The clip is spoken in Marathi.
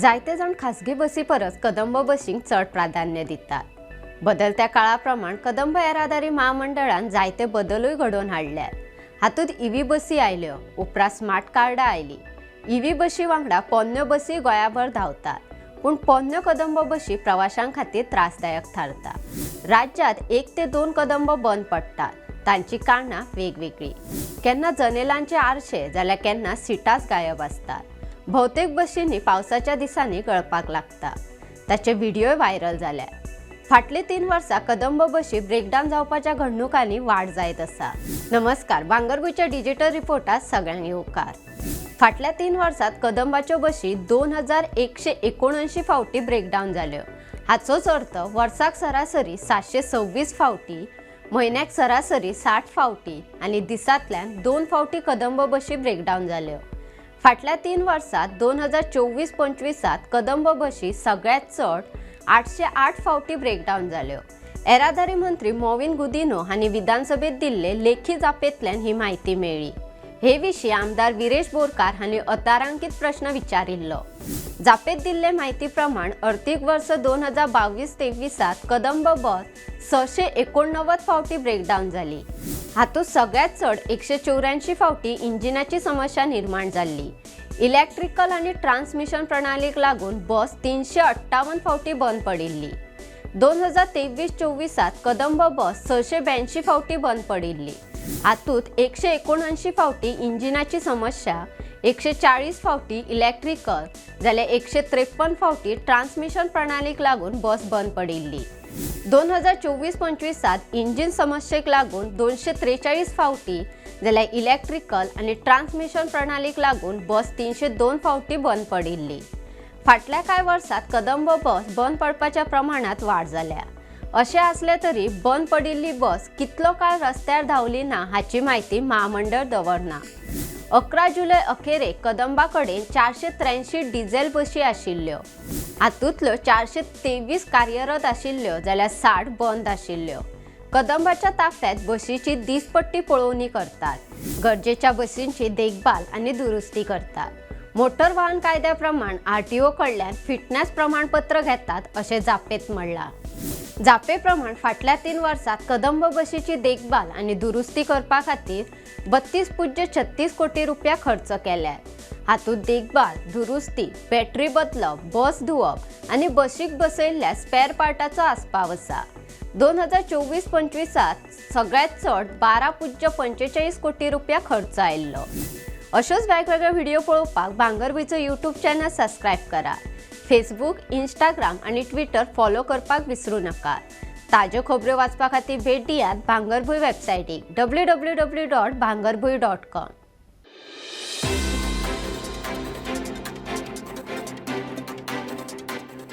जायते जण खासगी बसी परस कदंब बसींक चढ प्राधान्य दितात। बदलत्या काळाप्रमाण कदंब येरादारी महामंडळान जायते बदलूय घडोवन हाडल्यात। हातूंत ईव्ही बसी आयल्यो, उपरांत स्मार्ट कार्डां आयली। ईव्ही बसी वांगडा पोन्न्यो बसी गोंयाभर धांवतात, पूण पोन्न्यो कदंब बसी प्रवाशांक खातीर त्रासदायक थारता। राज्यांत 1 ते 2 कदंब बंद पडटात, तांची कारणां वेगवेगळी। केन्ना जनेलांचे आरशे जाल्यार केन्ना सिटाच गायब आसतात। भौतेक बसींनी पावसाच्या दिसांनी गळपाक लागता, ताचे व्हिडिओ व्हायरल जाल्यात। फाटली 3 वर्सां कदंब बसी ब्रेकडावन जावपाच्या घडणुकांनी वाड जायत आसा। नमस्कार, भांगरभूंयच्या डिजिटल रिपोर्टात सगळ्यांक येवकार। फाटल्या 3 वर्सांत कदंबाच्यो बसी 2179 फावटी ब्रेकडावन जाल्यो। हाचोच अर्थ वर्साक सरासरी 726 फावटी, म्हयन्याक सरासरी 60 फावटी आनी दिसांतल्यान 2 फावटी कदंब बसी ब्रेकडावन जाल्यो। फाटल्या 3 वर्सांत 2024-25 कदंब बसी सगळ्यात चड 808 फावटी ब्रेकडावन जाल्यो। येरादारी मंत्री मोविन गुदिन्हो हांणी विधानसभेत दिल्ले लेखी जापेंतल्यान ही म्हायती मेळ्ळी। हे विशीं आमदार विरेश बोरकार हांणी अतारांकीत प्रश्न विचारिल्लो। जापेंत दिल्ले म्हायती प्रमाण अर्थीक वर्स 2022-23 कदंब बस 689 फावटी ब्रेकडावन जाली। हातूंत सगळ्यात चड 184 फावटी इंजिनाची समस्या निर्माण जाल्ली। इलेक्ट्रिकल आनी ट्रान्समिशन प्रणालीक लागून बस 358 फावटी बंद पडिल्ली। 2023-24 कदंब बस 682 फावटी बंद पडिल्ली। हातूंत 179 फावटी इंजिनाची समस्या, 140 फावटी इलेक्ट्रिकल जाल्यार 153 फावटी ट्रान्समिशन प्रणालीक लागून बस बंद पडिल्ली। 2024-25 इंजिन समस्येक लागून 243 फावटी जाल्यार इलेक्ट्रिकल आनी ट्रान्समिशन प्रणालीक लागून बस 302 फावटी बंद पडिल्ली। फाटल्या कांय वर्सांत कदंब बस बंद पडपाच्या प्रमाणात वाड जाल्या। अशें आसले तरी बंद पडिल्ली बस कितलो काळ रस्त्यार धांवली ना हाची म्हायती महामंडळ दवरना। 11 जुलय अखेरेक कदंबा कडेन 483 डिझेल बसी आशिल्ल्यो। हातूंतल्यो 423 कार्यरत आशिल्ल्यो जाल्यार 60 बंद आशिल्ल्यो। कदंबाच्या ताफ्यात बसीची दिसपट्टी पळोवणी करतात, गरजेच्या बसींची देखभाल आनी दुरुस्ती करतात। मोटर वाहन कायद्या प्रमाण RTO कडल्यान फिटनेस प्रमाणपत्र घेतात अशें जापेंत म्हणलां। जापे प्रमाण फाटल्या 3 वर्सांत कदंब बसीची देखभाल आनी दुरुस्ती करपा खातीर 32.36 कोटी रुपया खर्च केल्यात। हातूंत देखभाल, दुरुस्ती, बॅटरी बदलप, बस धुवप आनी बसीक बसयल्ल्या स्पेअर पार्टाचो आस्पाव आसा। 2024-25 सगळ्यात चड 12.45 कोटी रुपया खर्च आयिल्लो। अशोच वेगवेगळे व्हिडिओ पळोवपाक भांगरभूंयचो YouTube चॅनल सबस्क्रायब करा। फेसबुक, इंस्टाग्राम आनी ट्विटर फॉलो करपाक विसरू नका। ताज्यो खबरो वाचपा खातीर भेट दियात भांगरभूंय वेबसायटीक www.bhangarбhuy.com।